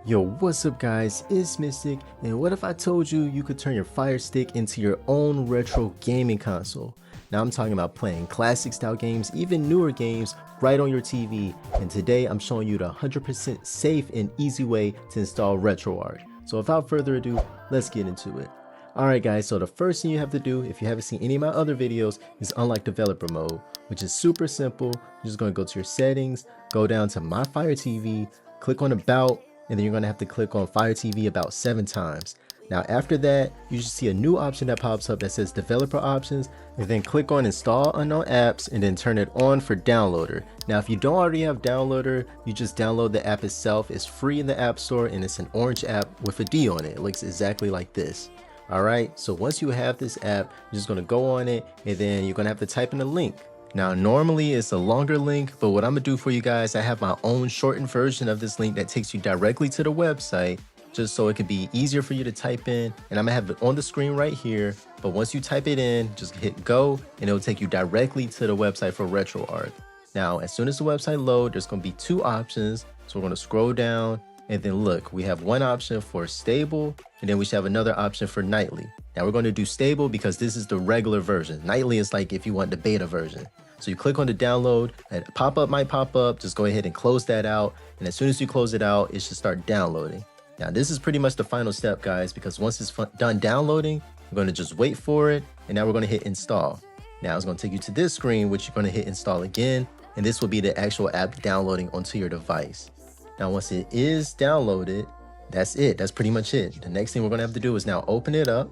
Yo, what's up guys, it's Mystic, and what if I told you you could turn your Fire Stick into your own retro gaming console? Now I'm talking about playing classic style games, even newer games, right on your TV, and today I'm showing you the 100% safe and easy way to install RetroArch. So without further ado, let's get into it. Alright guys, so the first thing you have to do, if you haven't seen any of my other videos, is unlock developer mode, which is super simple. You're just going to go to your settings, go down to My Fire TV, click on About, and then you're going to have to click on Fire TV about 7 times. Now after that, you should see a new option that pops up that says developer options, and then click on install unknown apps and then turn it on for downloader. Now if you don't already have downloader, you just download the app itself. It's free in the App Store and it's an orange app with a D on it. It looks exactly like this. Alright, so once you have this app, you're just going to go on it and then you're going to have to type in a link. Now normally it's a longer link, but what I'm gonna do for you guys, I have my own shortened version of this link that takes you directly to the website, just so it could be easier for you to type in, and I'm gonna have it on the screen right here. But once you type it in, just hit go and it'll take you directly to the website for RetroArch. Now as soon as the website loads, there's gonna be 2 options, so we're gonna scroll down and then look, we have one option for stable and then we should have another option for nightly. Now we're going to do stable because this is the regular version. Nightly is like if you want the beta version. So you click on the download, and pop-up might pop up, just go ahead and close that out. And as soon as you close it out, it should start downloading. Now this is pretty much the final step guys, because once it's done downloading, we're going to just wait for it. And now we're going to hit install. Now it's going to take you to this screen, which you're going to hit install again. And this will be the actual app downloading onto your device. Now once it is downloaded, that's it. That's pretty much it. The next thing we're going to have to do is now open it up.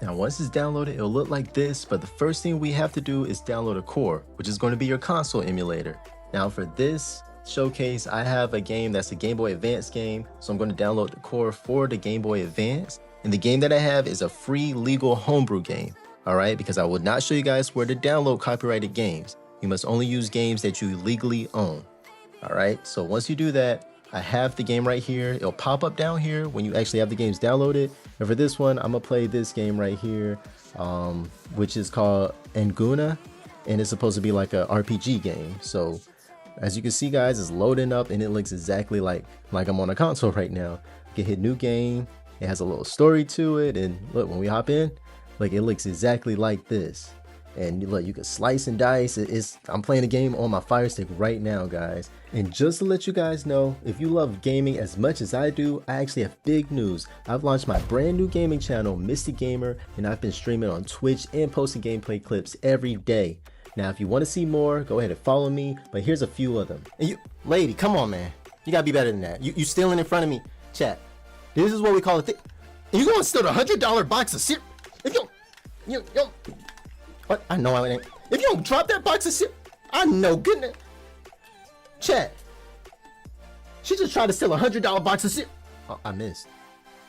Now once it's downloaded, it'll look like this, but the first thing we have to do is download a core, which is going to be your console emulator. Now for this showcase, I have a game that's a Game Boy Advance game, so I'm going to download the core for the Game Boy Advance. And the game that I have is a free legal homebrew game, alright, because I will not show you guys where to download copyrighted games. You must only use games that you legally own. Alright, so once you do that, I have the game right here. It'll pop up down here when you actually have the games downloaded. And for this one, I'm gonna play this game right here, which is called ANGUNA, and it's supposed to be like a RPG game. So as you can see guys, it's loading up and it looks exactly like I'm on a console right now. You can hit new game. It has a little story to it, and look, when we hop in, like it looks exactly like this. And look, you can slice and dice. I'm playing the game on my Fire Stick right now, guys. And just to let you guys know, if you love gaming as much as I do, I actually have big news. I've launched my brand new gaming channel, Mystic Gamer, and I've been streaming on Twitch and posting gameplay clips every day. Now, if you want to see more, go ahead and follow me, but here's a few of them. And you, lady, come on, man. You gotta be better than that. You stealing in front of me. Chat. This is what we call it. And you gonna steal a $100 box of cereal? If you don't. What? I know I ain't. If you don't drop that box of cereal, I know goodness. Chat. She just tried to steal a $100 box of cereal. Oh, I missed.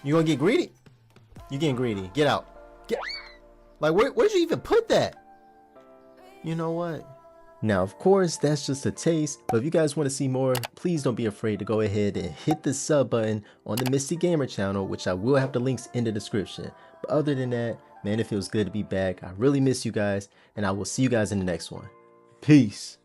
You gonna get greedy? You getting greedy? Get out. Get. Like where'd you even put that? You know what? Now, of course, that's just a taste. But if you guys want to see more, please don't be afraid to go ahead and hit the sub button on the Mystic Gamer channel, which I will have the links in the description. But other than that, man, it feels good to be back. I really miss you guys, and I will see you guys in the next one. Peace.